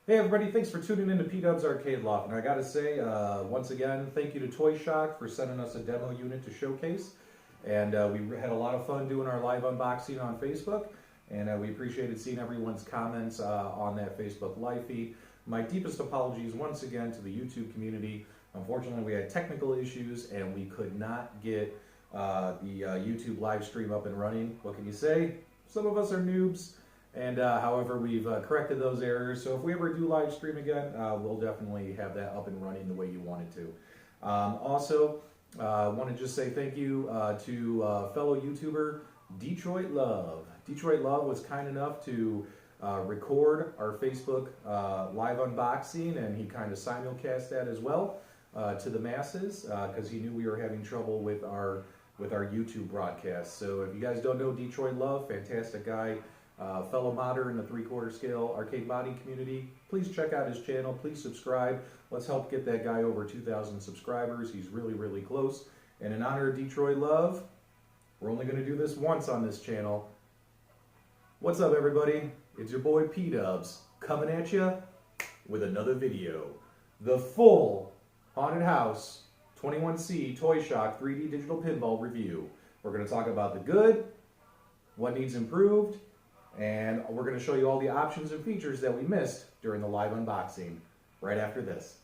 Hey everybody, thanks for tuning in to Pdubs Arcade Loft. And I gotta say, once again, thank you to Toy Shock for sending us a demo unit to showcase. And we had a lot of fun doing our live unboxing on Facebook. And we appreciated seeing everyone's comments on that Facebook live feed. My deepest apologies once again to the YouTube community. Unfortunately, we had technical issues and we could not get the YouTube live stream up and running. What can you say? Some of us are noobs. And however, we've corrected those errors. So if we ever do live stream again, we'll definitely have that up and running the way you want it to. Also, want to just say thank you to fellow YouTuber Detroit Love. Detroit Love was kind enough to record our Facebook live unboxing, and he kind of simulcast that as well to the masses because he knew we were having trouble with our YouTube broadcast. So if you guys don't know Detroit Love, fantastic guy. Fellow modder in the 3/4 scale arcade modding community, please check out his channel, please subscribe. Let's help get that guy over 2,000 subscribers. He's really close. And in honor of Detroit Love, we're only going to do this once on this channel. What's up everybody? It's your boy Pdubs coming at you with another video. The full Haunted House 21C Toy Shock 3D Digital Pinball review. We're going to talk about the good, what needs improved, and we're going to show you all the options and features that we missed during the live unboxing right after this.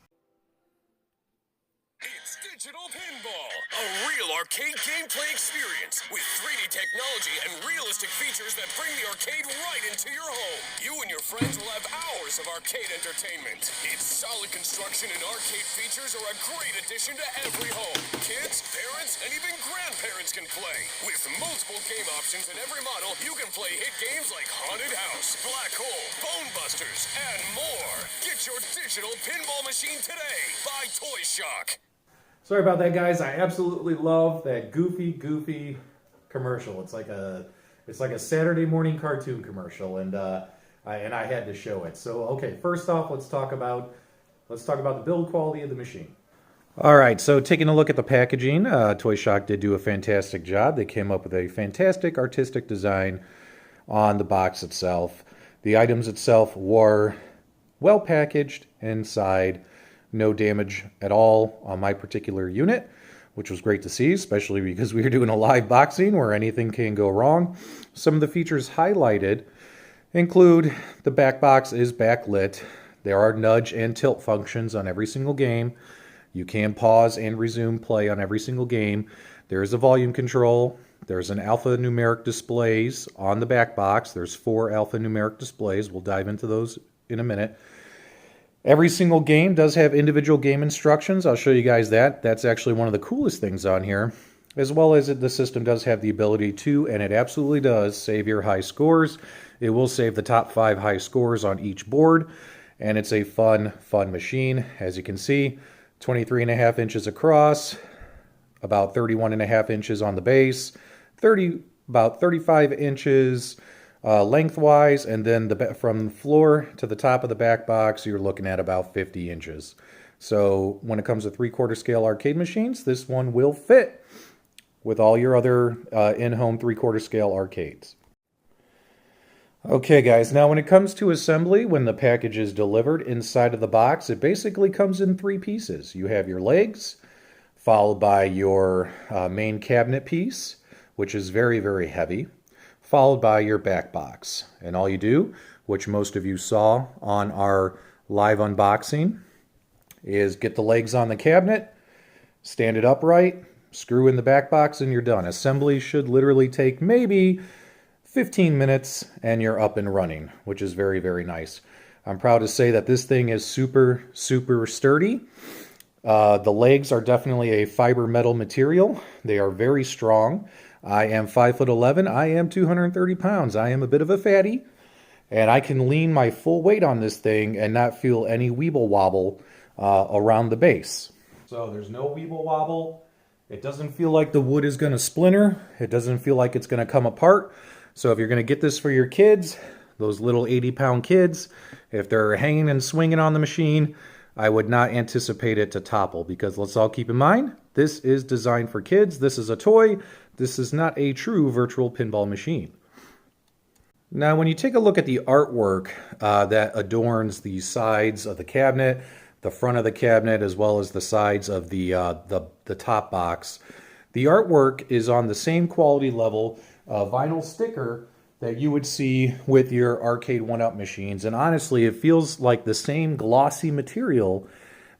It's Digital Pinball, a real arcade gameplay experience with 3D technology and realistic features that bring the arcade right into your home. You and your friends will have hours of arcade entertainment. Its solid construction and arcade features are a great addition to every home. Kids, parents, and even grandparents can play. With multiple game options in every model, you can play hit games like Haunted House, Black Hole, Bone Busters, and more. Get your Digital Pinball Machine today by Toy Shock. Sorry about that, guys. I absolutely love that goofy commercial. It's like a Saturday morning cartoon commercial, and I had to show it. So okay, first off, let's talk about the build quality of the machine. All right, so taking a look at the packaging, Toy Shock did do a fantastic job. They came up with a fantastic artistic design on the box itself. The items itself were well packaged inside. No damage at all on my particular unit, which was great to see, especially because we were doing a live boxing where anything can go wrong. Some of the features highlighted include the back box is backlit. There are nudge and tilt functions on every single game. You can pause and resume play on every single game. There is a volume control. There's an alphanumeric displays on the back box. There's 4 alphanumeric displays. We'll dive into those in a minute. Every single game does have individual game instructions. I'll show you guys that. That's actually one of the coolest things on here. As well as the system does have the ability to, and it absolutely does, save your high scores. It will save the top 5 high scores on each board. And it's a fun machine. As you can see, 23.5 inches across, about 31.5 inches on the base, about 35 inches lengthwise, and then from the floor to the top of the back box, you're looking at about 50 inches. So when it comes to 3/4 scale arcade machines, this one will fit with all your other in-home 3/4 scale arcades. Okay guys, now when it comes to assembly, when the package is delivered inside of the box, it basically comes in 3 pieces. You have your legs, followed by your main cabinet piece, which is very heavy, followed by your back box. And all you do, which most of you saw on our live unboxing, is get the legs on the cabinet, stand it upright, screw in the back box, and you're done. Assembly should literally take maybe 15 minutes and you're up and running, which is very nice. I'm proud to say that this thing is super sturdy. The legs are definitely a fiber metal material. They are very strong. I am 5'11". I am 230 pounds. I am a bit of a fatty, and I can lean my full weight on this thing and not feel any weeble wobble around the base. So there's no weeble wobble. It doesn't feel like the wood is going to splinter. It doesn't feel like it's going to come apart. So if you're going to get this for your kids, those little 80-pound kids, if they're hanging and swinging on the machine, I would not anticipate it to topple, because let's all keep in mind, this is designed for kids. This is a toy. This is not a true virtual pinball machine. Now, when you take a look at the artwork that adorns the sides of the cabinet, the front of the cabinet, as well as the sides of the top box, the artwork is on the same quality level vinyl sticker that you would see with your arcade 1-up machines. And honestly, it feels like the same glossy material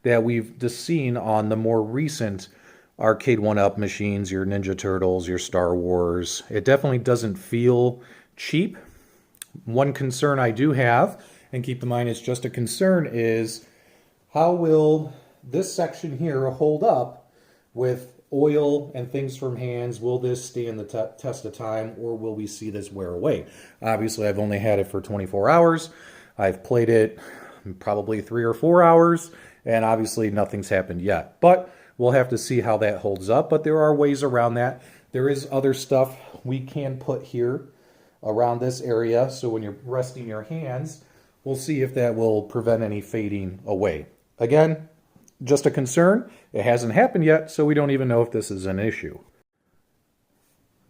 that we've just seen on the more recent arcade 1-up machines, your Ninja Turtles, your Star Wars. It definitely doesn't feel cheap. One concern I do have, and keep in mind it's just a concern, is how will this section here hold up with oil and things from hands? Will this stand the test of time, or will we see this wear away? Obviously, I've only had it for 24 hours. I've played it probably 3 or 4 hours, and obviously nothing's happened yet. But we'll have to see how that holds up, but there are ways around that. There is other stuff we can put here around this area, so when you're resting your hands, we'll see if that will prevent any fading away. Again, just a concern. It hasn't happened yet, so we don't even know if this is an issue.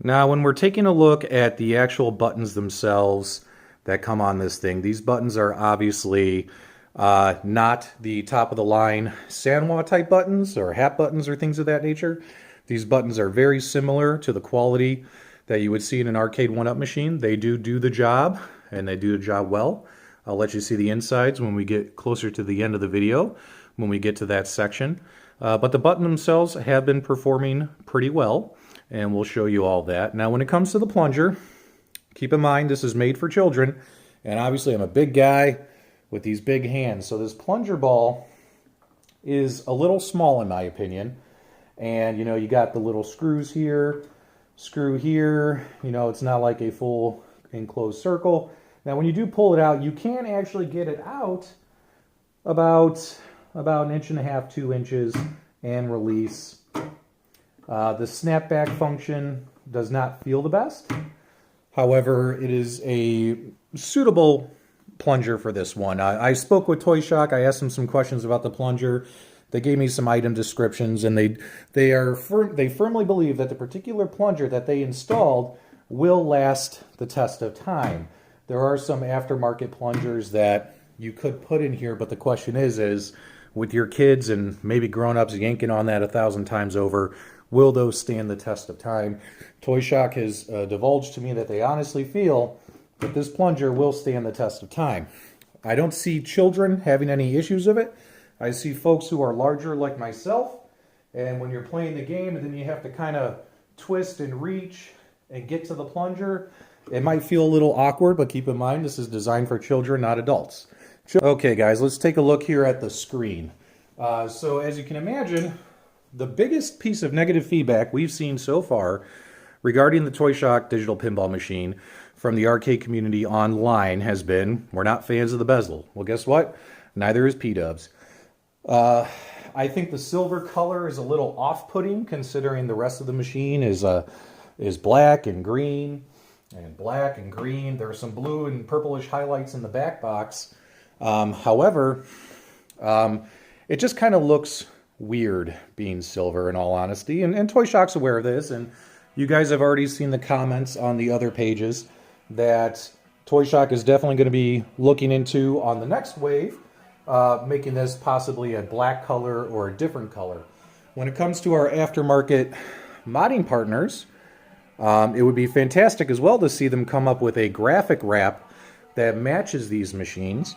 Now, when we're taking a look at the actual buttons themselves that come on this thing, these buttons are obviously not the top-of-the-line Sanwa type buttons or hat buttons or things of that nature. These buttons are very similar to the quality that you would see in an arcade 1-up machine. They do the job, and they do the job well. I'll let you see the insides when we get closer to the end of the video, when we get to that section. But the buttons themselves have been performing pretty well, and we'll show you all that. Now, when it comes to the plunger, keep in mind this is made for children, and obviously I'm a big guy with these big hands, so this plunger ball is a little small in my opinion. And you know, you got the little screws here, screw here, you know, it's not like a full enclosed circle. Now when you do pull it out, you can actually get it out about 1.5 inches, 2 inches, and release. The snapback function does not feel the best. However, it is a suitable plunger for this one. I spoke with Toy Shock. I asked them some questions about the plunger. They gave me some item descriptions, and they firmly believe that the particular plunger that they installed will last the test of time. There are some aftermarket plungers that you could put in here, but the question is with your kids and maybe grown-ups yanking on that 1,000 times over, will those stand the test of time? Toy Shock has divulged to me that they honestly feel that this plunger will stand the test of time. I don't see children having any issues of it. I see folks who are larger like myself, and when you're playing the game and then you have to kind of twist and reach and get to the plunger, it might feel a little awkward, but keep in mind this is designed for children, not adults. Okay guys, let's take a look here at the screen. So as you can imagine, the biggest piece of negative feedback we've seen so far regarding the Toy Shock Digital Pinball Machine from the arcade community online has been, we're not fans of the bezel. Well, guess what? Neither is Pdubs. I think the silver color is a little off-putting considering the rest of the machine is black and green and black and green. There are some blue and purplish highlights in the back box. However, it just kind of looks weird being silver in all honesty. And Toy Shock's aware of this, and you guys have already seen the comments on the other pages that Toy Shock is definitely going to be looking into on the next wave, making this possibly a black color or a different color. When it comes to our aftermarket modding partners, it would be fantastic as well to see them come up with a graphic wrap that matches these machines.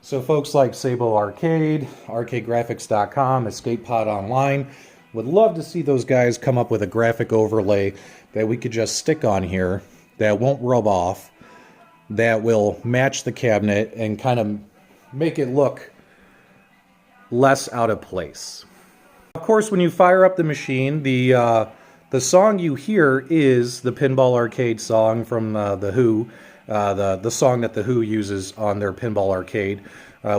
So folks like Sabo Arcade, ArcadeGraphics.com, Escape Pod Online would love to see those guys come up with a graphic overlay that we could just stick on here that won't rub off, that will match the cabinet and kind of make it look less out of place. Of course, when you fire up the machine, the song you hear is the Pinball Arcade song from The Who, the song that The Who uses on their Pinball Arcade.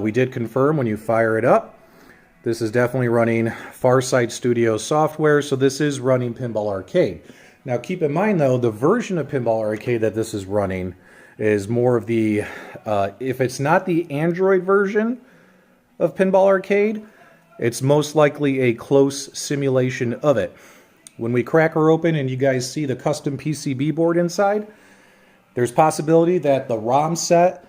We did confirm when you fire it up, this is definitely running Farsight Studio software, so this is running Pinball Arcade. Now keep in mind though, the version of Pinball Arcade that this is running is more of the, if it's not the Android version of Pinball Arcade, it's most likely a close simulation of it. When we crack her open and you guys see the custom PCB board inside, There's possibility that the ROM set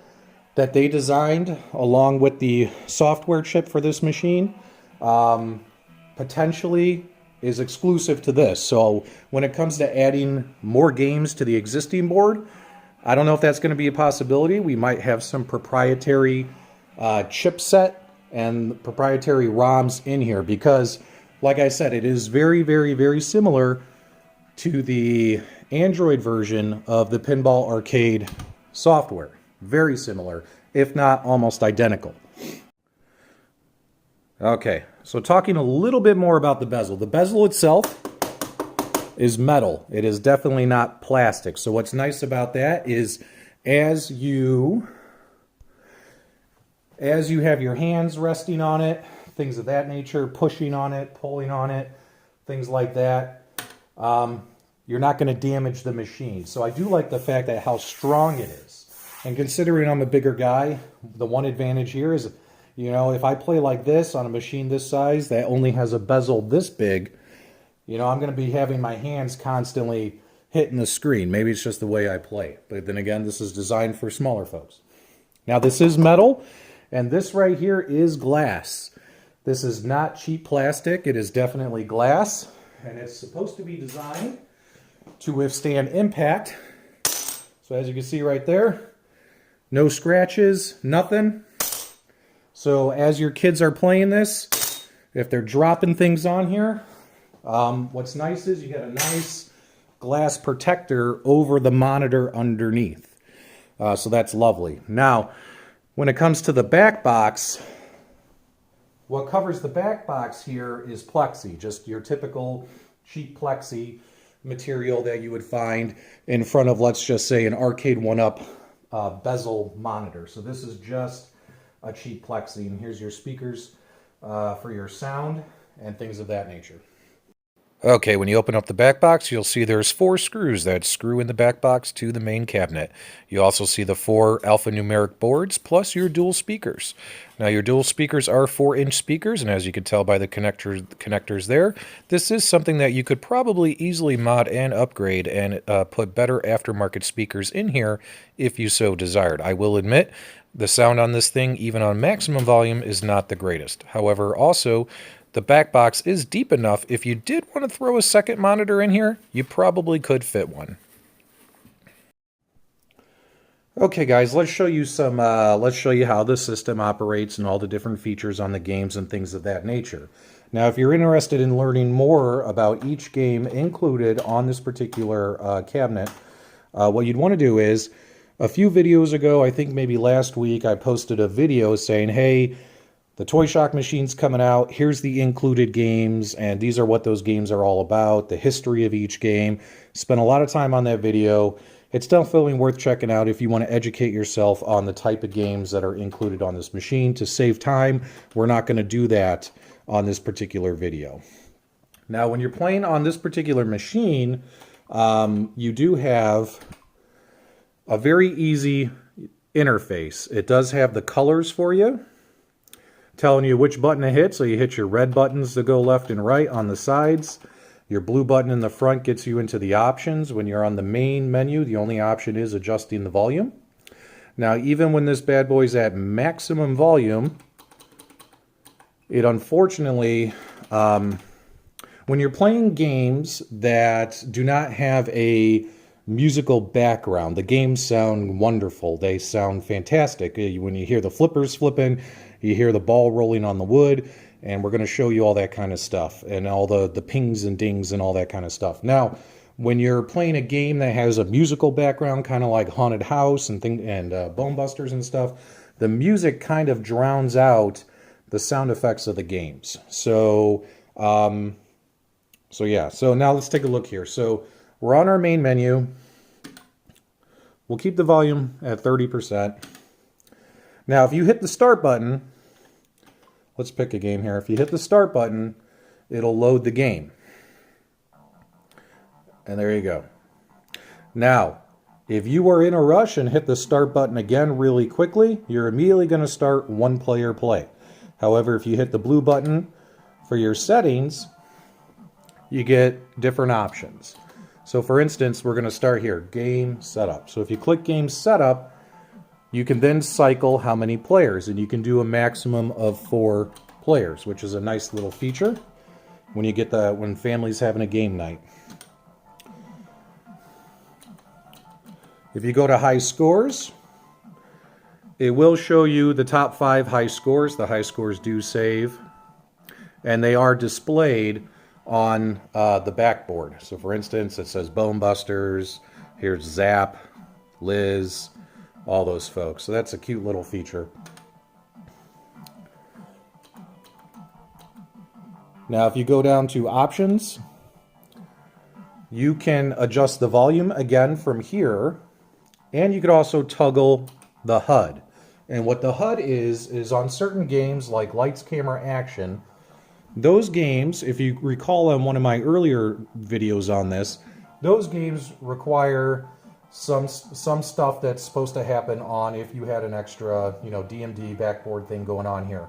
that they designed along with the software chip for this machine potentially is exclusive to this. So when it comes to adding more games to the existing board, I don't know if that's going to be a possibility. We might have some proprietary chipset and proprietary ROMs in here because, like I said, it is very, very, very similar to the Android version of the Pinball Arcade software. Very similar, if not almost identical. Okay, so talking a little bit more about the bezel. The bezel itself is metal. It is definitely not plastic. So what's nice about that is as you have your hands resting on it, things of that nature, pushing on it, pulling on it, things like that, you're not going to damage the machine. So I do like the fact that how strong it is. And considering I'm a bigger guy, the one advantage here is, you know, if I play like this on a machine this size that only has a bezel this big, you know, I'm going to be having my hands constantly hitting the screen. Maybe it's just the way I play. But then again, this is designed for smaller folks. Now, this is metal, and this right here is glass. This is not cheap plastic. It is definitely glass, and it's supposed to be designed to withstand impact. So as you can see right there, no scratches, nothing. So as your kids are playing this, if they're dropping things on here, what's nice is you get a nice glass protector over the monitor underneath. So that's lovely. Now, when it comes to the back box, what covers the back box here is plexi, just your typical cheap plexi material that you would find in front of, let's just say, an Arcade 1-Up bezel monitor. So this is just a cheap plexi, and here's your speakers for your sound and things of that nature. Okay, when you open up the back box, you'll see there's 4 screws that screw in the back box to the main cabinet. You also see the 4 alphanumeric boards plus your dual speakers. Now, your dual speakers are 4-inch speakers, and as you can tell by the connectors there, this is something that you could probably easily mod and upgrade and put better aftermarket speakers in here if you so desired. I will admit, the sound on this thing, even on maximum volume, is not the greatest. However, also, the back box is deep enough. If you did want to throw a second monitor in here, you probably could fit one. Okay, guys, let's show you how the system operates and all the different features on the games and things of that nature. Now, if you're interested in learning more about each game included on this particular cabinet, what you'd want to do is, a few videos ago, I think maybe last week, I posted a video saying, hey, the Toy Shock machine's coming out, here's the included games, and these are what those games are all about, the history of each game. Spent a lot of time on that video. It's definitely worth checking out if you want to educate yourself on the type of games that are included on this machine. To save time, we're not going to do that on this particular video. Now, when you're playing on this particular machine, you do have a very easy interface. It does have the colors for you, telling you which button to hit. So you hit your red buttons to go left and right on the sides. Your blue button in the front gets you into the options. When you're on the main menu, the only option is adjusting the volume. Now, even when this bad boy's at maximum volume, it unfortunately, when you're playing games that do not have a musical background, the games sound wonderful. They sound fantastic. When you hear the flippers flipping, you hear the ball rolling on the wood, and we're going to show you all that kind of stuff and all the pings and dings and all that kind of stuff. Now, when you're playing a game that has a musical background, kind of like Haunted House and Bone Busters and stuff, the music kind of drowns out the sound effects of the games. So yeah. So now let's take a look here. So we're on our main menu. We'll keep the volume at 30%. Now, if you hit the start button, let's pick a game here. If you hit the start button, it'll load the game. And there you go. Now, if you are in a rush and hit the start button again really quickly, you're immediately going to start one-player play. However, if you hit the blue button for your settings, you get different options. So for instance, we're going to start here, game setup. So if you click game setup, you can then cycle how many players, and you can do a maximum of 4 players, which is a nice little feature when you get when family's having a game night. If you go to high scores, it will show you the top 5 high scores. The high scores do save, and they are displayed on the backboard. So for instance, it says Bone Busters, here's Zap, Liz, all those folks. So that's a cute little feature. Now if you go down to options, you can adjust the volume again from here, and you could also toggle the HUD. And what the HUD is on certain games like Lights, Camera, Action, those games, if you recall on one of my earlier videos on this, those games require some stuff that's supposed to happen on if you had an extra, DMD backboard thing going on here.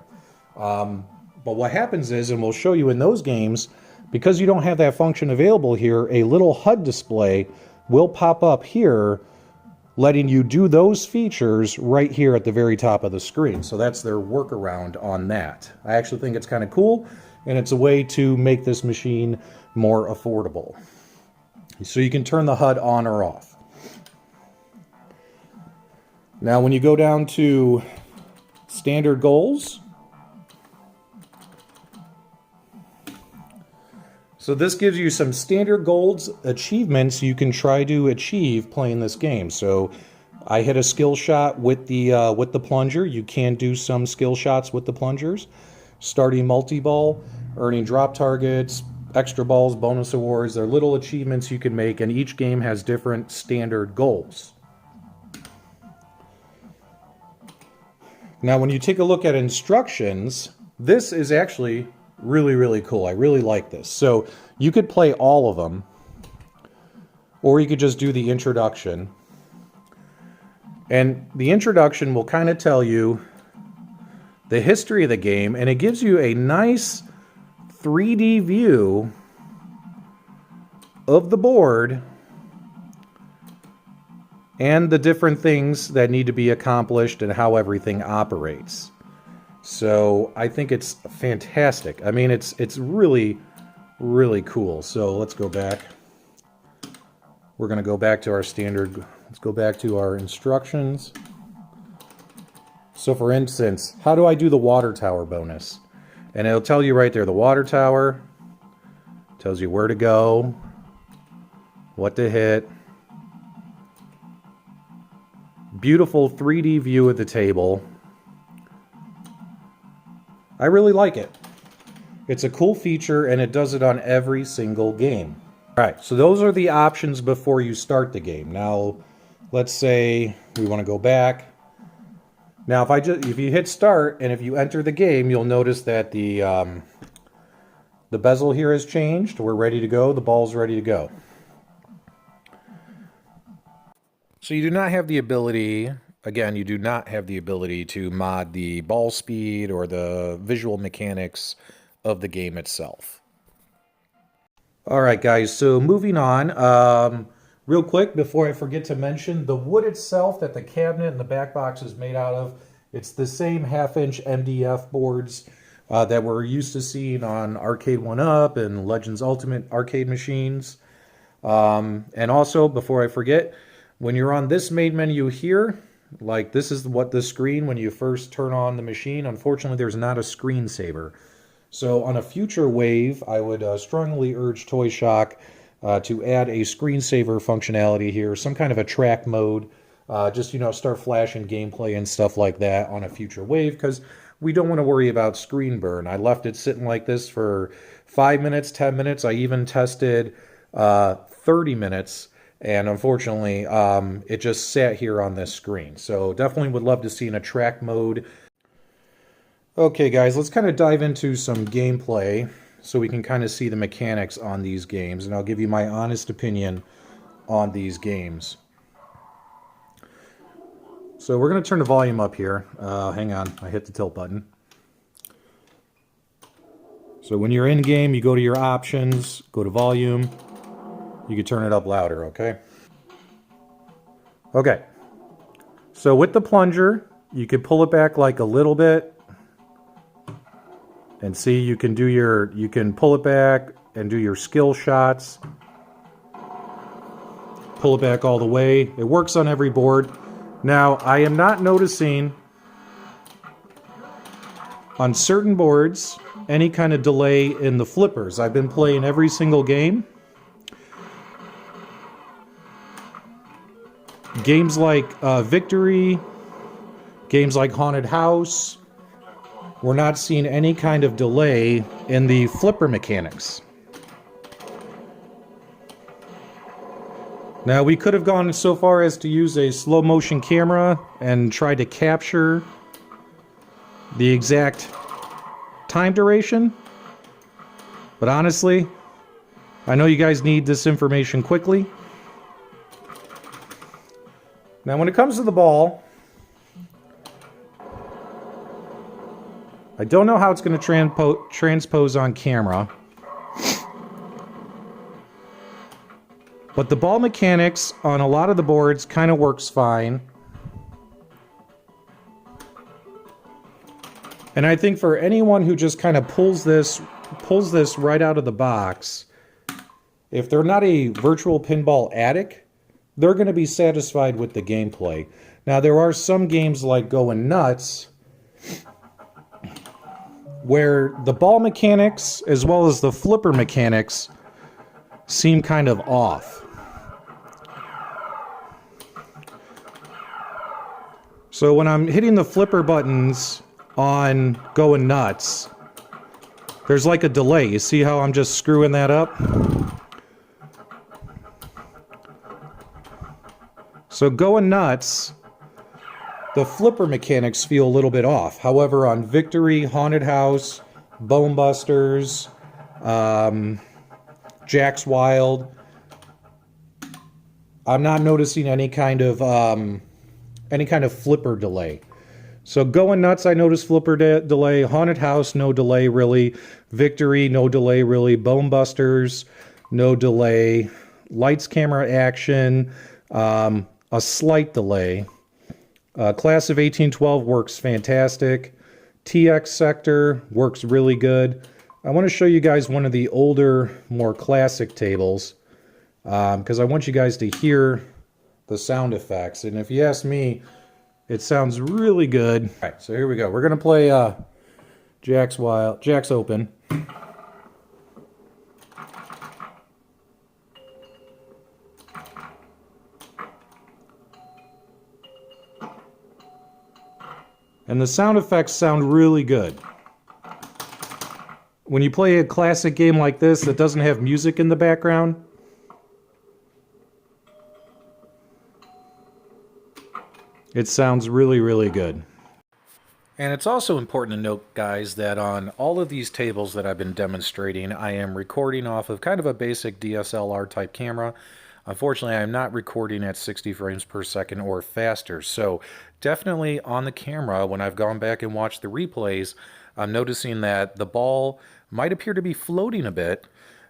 But what happens is, and we'll show you in those games, because you don't have that function available here, a little HUD display will pop up here, letting you do those features right here at the very top of the screen. So that's their workaround on that. I actually think it's kind of cool, and it's a way to make this machine more affordable. So you can turn the HUD on or off. Now when you go down to standard goals, so this gives you some standard goals, achievements you can try to achieve playing this game. So I hit a skill shot with the plunger. You can do some skill shots with the plungers. Starting multi-ball, earning drop targets, extra balls, bonus awards. They're little achievements you can make, and each game has different standard goals. Now when you take a look at instructions, this is actually really, really cool. I really like this. So you could play all of them, or you could just do the introduction. And the introduction will kind of tell you the history of the game, and it gives you a nice 3D view of the board and the different things that need to be accomplished and how everything operates. So I think it's fantastic. I mean, it's really, really cool. So let's go back. We're going to go back to our standard. Let's go back to our instructions. So for instance, how do I do the water tower bonus? And it'll tell you right there, the water tower tells you where to go, what to hit. Beautiful 3D view of the table. I really like it. It's a cool feature, and it does it on every single game. All right, so those are the options before you start the game. Now, let's say we want to go back. Now, if you hit start and if you enter the game, you'll notice that the bezel here has changed. We're ready to go. The ball's ready to go. So you do not have the ability, again, you do not have the ability to mod the ball speed or the visual mechanics of the game itself. All right, guys, so moving on. Real quick, before I forget to mention, the wood itself that the cabinet and the back box is made out of, it's the same 1/2-inch MDF boards that we're used to seeing on Arcade 1-Up and Legends Ultimate arcade machines. And also, before I forget, when you're on this main menu here, like this is what the screen when you first turn on the machine, unfortunately there's not a screensaver. So on a future wave, I would strongly urge Toy Shock to add a screensaver functionality here, some kind of a track mode, just, start flashing gameplay and stuff like that on a future wave, because we don't want to worry about screen burn. I left it sitting like this for 5 minutes, 10 minutes. I even tested 30 minutes, and unfortunately, it just sat here on this screen. So definitely would love to see in a track mode. Okay, guys, let's kind of dive into some gameplay so we can kind of see the mechanics on these games, and I'll give you my honest opinion on these games. So we're going to turn the volume up here. Hang on, I hit the tilt button. So when you're in game, you go to your options, go to volume, You could turn it up louder, okay? Okay. So with the plunger, you can pull it back like a little bit. And see, you can pull it back and do your skill shots. Pull it back all the way. It works on every board. Now, I am not noticing on certain boards any kind of delay in the flippers. I've been playing every single game. Games like Victory, games like Haunted House, we're not seeing any kind of delay in the flipper mechanics. Now, we could have gone so far as to use a slow motion camera and try to capture the exact time duration. But honestly, I know you guys need this information quickly. Now, when it comes to the ball, I don't know how it's going to transpose on camera. But the ball mechanics on a lot of the boards kind of works fine. And I think for anyone who just kind of pulls this right out of the box, if they're not a virtual pinball addict, they're going to be satisfied with the gameplay. Now, there are some games like Going Nuts where the ball mechanics as well as the flipper mechanics seem kind of off. So when I'm hitting the flipper buttons on Going Nuts, there's like a delay. You see how I'm just screwing that up? So Going Nuts, the flipper mechanics feel a little bit off. However, on Victory, Haunted House, Bone Busters, Jack's Wild, I'm not noticing any kind of flipper delay. So Going Nuts, I noticed flipper delay. Haunted House, no delay really. Victory, no delay really. Bone Busters, no delay. Lights, Camera, Action, a slight delay. Class of 1812 works fantastic. TX Sector works really good. I want to show you guys one of the older, more classic tables because I want you guys to hear the sound effects. And if you ask me, it sounds really good. All right, so here we go. We're going to play Jack's Open. And the sound effects sound really good. When you play a classic game like this that doesn't have music in the background, it sounds really, really good. And it's also important to note, guys, that on all of these tables that I've been demonstrating, I am recording off of kind of a basic DSLR type camera. Unfortunately, I'm not recording at 60 frames per second or faster. So definitely on the camera, when I've gone back and watched the replays, I'm noticing that the ball might appear to be floating a bit.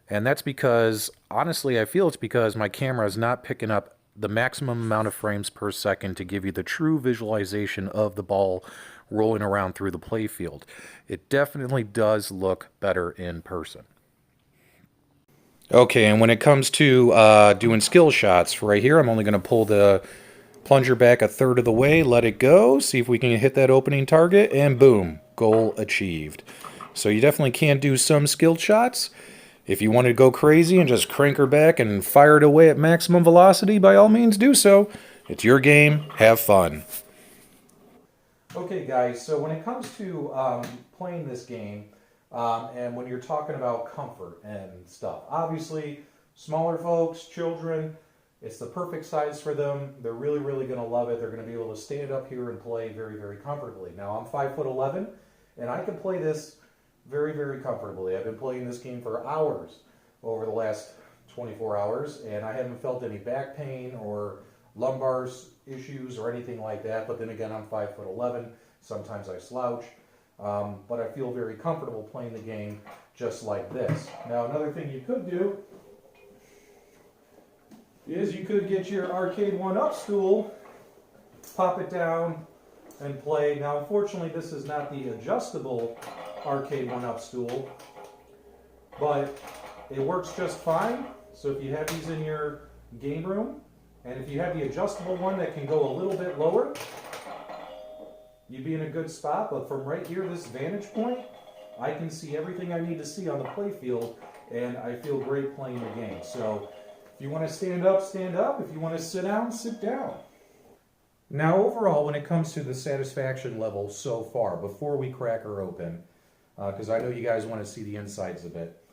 And that's because, honestly, I feel it's because my camera is not picking up the maximum amount of frames per second to give you the true visualization of the ball rolling around through the playfield. It definitely does look better in person. Okay, and when it comes to doing skill shots, right here, I'm only going to pull the plunger back a third of the way, let it go, see if we can hit that opening target, and boom, goal achieved. So you definitely can do some skilled shots. If you want to go crazy and just crank her back and fire it away at maximum velocity, by all means do so. It's your game. Have fun. Okay, guys, so when it comes to playing this game, and when you're talking about comfort and stuff, obviously, smaller folks, children, it's the perfect size for them. They're really, really going to love it. They're going to be able to stand up here and play very, very comfortably. Now, I'm 5'11", and I can play this very, very comfortably. I've been playing this game for hours over the last 24 hours, and I haven't felt any back pain or lumbar issues or anything like that. But then again, I'm 5'11". Sometimes I slouch. But I feel very comfortable playing the game just like this. Now, another thing you could do is you could get your arcade one-up stool, pop it down, and play. Now, unfortunately, this is not the adjustable arcade one-up stool, but it works just fine. So if you have these in your game room, and if you have the adjustable one that can go a little bit lower, you'd be in a good spot. But from right here, this vantage point, I can see everything I need to see on the play field, and I feel great playing the game. So if you want to stand up, stand up. If you want to sit down, sit down. Now, overall, when it comes to the satisfaction level so far, before we crack her open, because I know you guys want to see the insides of it,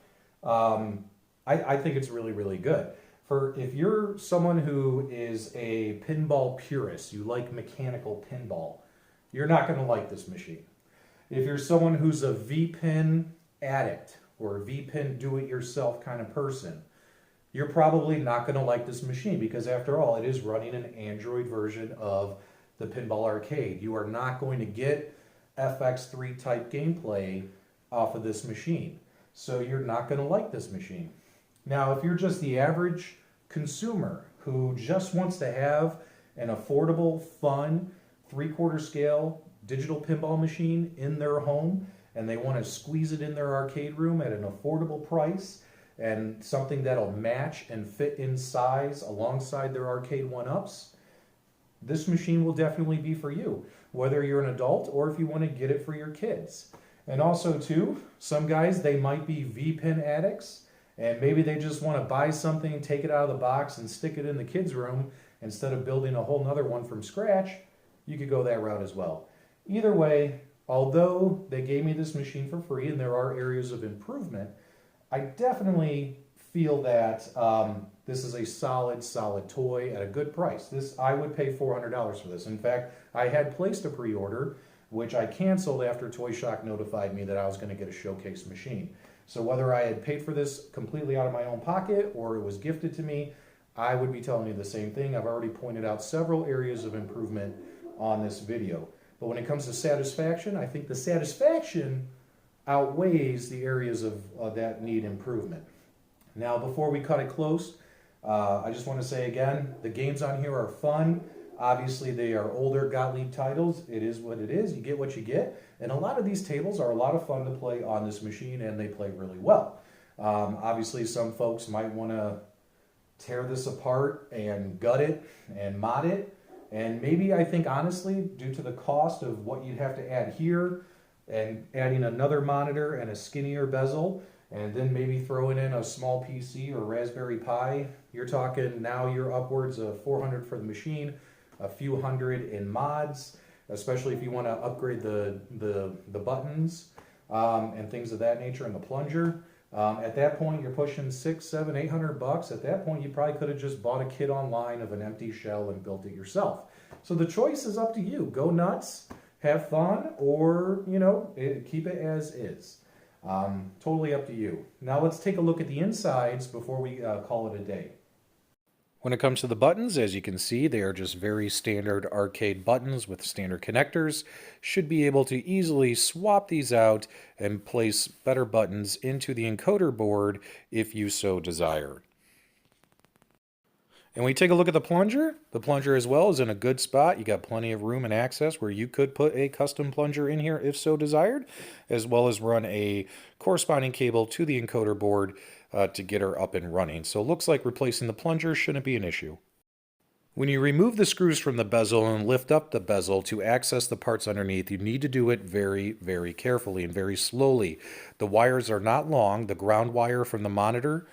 I think it's really, really good. If you're someone who is a pinball purist, you like mechanical pinball, you're not going to like this machine. If you're someone who's a V-pin addict or a V-pin do-it-yourself kind of person, you're probably not going to like this machine because, after all, it is running an Android version of the Pinball Arcade. You are not going to get FX3 type gameplay off of this machine. So you're not going to like this machine. Now, if you're just the average consumer who just wants to have an affordable, fun, 3/4 scale digital pinball machine in their home, and they want to squeeze it in their arcade room at an affordable price, and something that'll match and fit in size alongside their arcade one-ups, this machine will definitely be for you, whether you're an adult or if you want to get it for your kids. And also, too, some guys, they might be V-pin addicts, and maybe they just want to buy something, take it out of the box, and stick it in the kids' room instead of building a whole nother one from scratch. You could go that route as well. Either way, although they gave me this machine for free and there are areas of improvement, I definitely feel that this is a solid toy at a good price. I would pay $400 for this. In fact, I had placed a pre-order, which I canceled after Toy Shock notified me that I was going to get a showcase machine. So whether I had paid for this completely out of my own pocket or it was gifted to me, I would be telling you the same thing. I've already pointed out several areas of improvement on this video. But when it comes to satisfaction, I think the satisfaction outweighs the areas of that need improvement. Now, before we cut it close, I just want to say again, the games on here are fun. Obviously, they are older Gottlieb titles. It is what it is. You get what you get. And a lot of these tables are a lot of fun to play on this machine, and they play really well. Obviously, some folks might want to tear this apart and gut it and mod it. And maybe, I think, honestly, due to the cost of what you'd have to add here, and adding another monitor and a skinnier bezel, and then maybe throwing in a small PC or Raspberry Pi, you're talking now you're upwards of $400 for the machine, a few hundred in mods, especially if you want to upgrade the buttons and things of that nature, and the plunger. At that point, you're pushing $600, $700, $800. At that point, you probably could have just bought a kit online of an empty shell and built it yourself. So the choice is up to you. Go nuts, have fun, or, keep it as is. Totally up to you. Now let's take a look at the insides before we call it a day. When it comes to the buttons, as you can see, they are just very standard arcade buttons with standard connectors. Should be able to easily swap these out and place better buttons into the encoder board if you so desire. And when you take a look at the plunger as well is in a good spot. You got plenty of room and access where you could put a custom plunger in here if so desired, as well as run a corresponding cable to the encoder board to get her up and running. So it looks like replacing the plunger shouldn't be an issue. When you remove the screws from the bezel and lift up the bezel to access the parts underneath, you need to do it very, very carefully and very slowly. The wires are not long. The ground wire from the monitor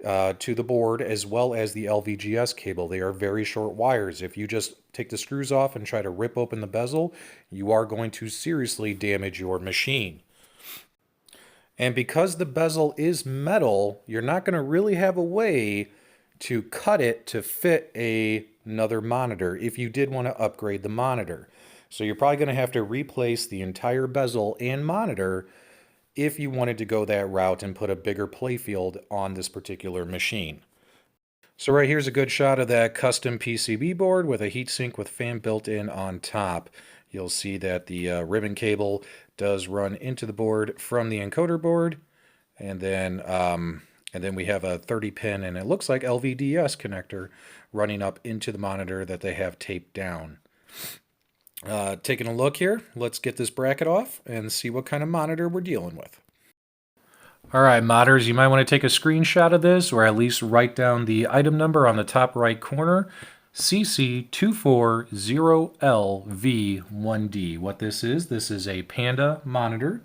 to the board, as well as the LVGS cable. They are very short wires. If you just take the screws off and try to rip open the bezel, you are going to seriously damage your machine. And because the bezel is metal, you're not going to really have a way to cut it to fit another monitor if you did want to upgrade the monitor. So you're probably going to have to replace the entire bezel and monitor if you wanted to go that route and put a bigger playfield on this particular machine. So right here's a good shot of that custom PCB board with a heatsink with fan built in on top. You'll see that the ribbon cable does run into the board from the encoder board, and then And then we have a 30 pin, and it looks like LVDS connector running up into the monitor that they have taped down. Taking a look here, let's get this bracket off and see what kind of monitor we're dealing with. All right, modders, you might want to take a screenshot of this, or at least write down the item number on the top right corner, CC240LV1D. What this is a Panda monitor,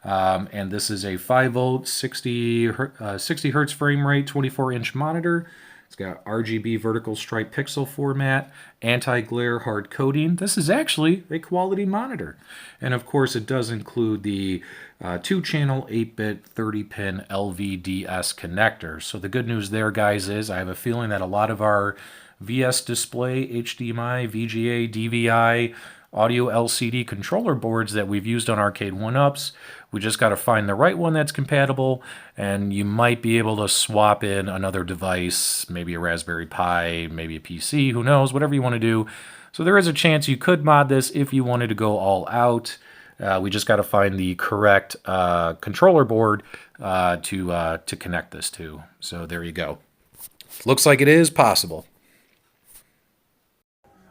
and this is a 5 volt, 60 hertz frame rate, 24-inch monitor. It's got RGB vertical stripe pixel format, anti-glare hard coating. This is actually a quality monitor. And of course, it does include the 2-channel 8-bit 30-pin LVDS connector. So the good news there, guys, is I have a feeling that a lot of our VS display, HDMI, VGA, DVI, audio LCD controller boards that we've used on Arcade 1-Ups, we just got to find the right one that's compatible, and you might be able to swap in another device, maybe a Raspberry Pi, maybe a PC, who knows, whatever you want to do. So there is a chance you could mod this if you wanted to go all out. We just got to find the correct controller board to connect this to. So there you go. Looks like it is possible.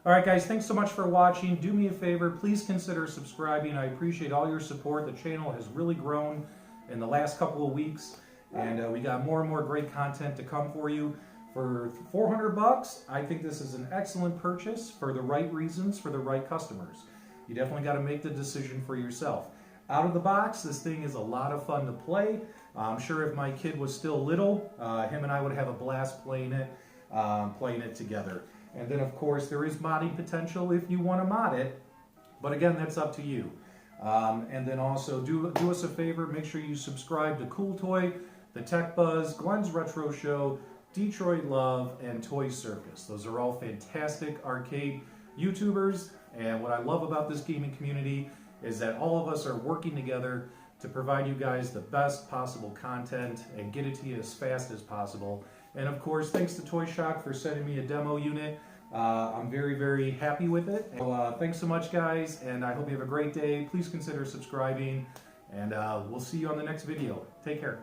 All right, guys, thanks so much for watching. Do me a favor, please consider subscribing. I appreciate all your support. The channel has really grown in the last couple of weeks, and we got more and more great content to come for you. For $400, I think this is an excellent purchase for the right reasons, for the right customers. You definitely got to make the decision for yourself. Out of the box, this thing is a lot of fun to play. I'm sure if my kid was still little, him and I would have a blast playing it together. And then, of course, there is modding potential if you want to mod it. But again, that's up to you. And then also, do us a favor. Make sure you subscribe to Cool Toy, The Tech Buzz, Glenn's Retro Show, Detroit Love, and Toy Circus. Those are all fantastic arcade YouTubers. And what I love about this gaming community is that all of us are working together to provide you guys the best possible content and get it to you as fast as possible. And of course, thanks to Toy Shock for sending me a demo unit. I'm very, very happy with it. So, thanks so much, guys, and I hope you have a great day. Please consider subscribing, and we'll see you on the next video. Take care.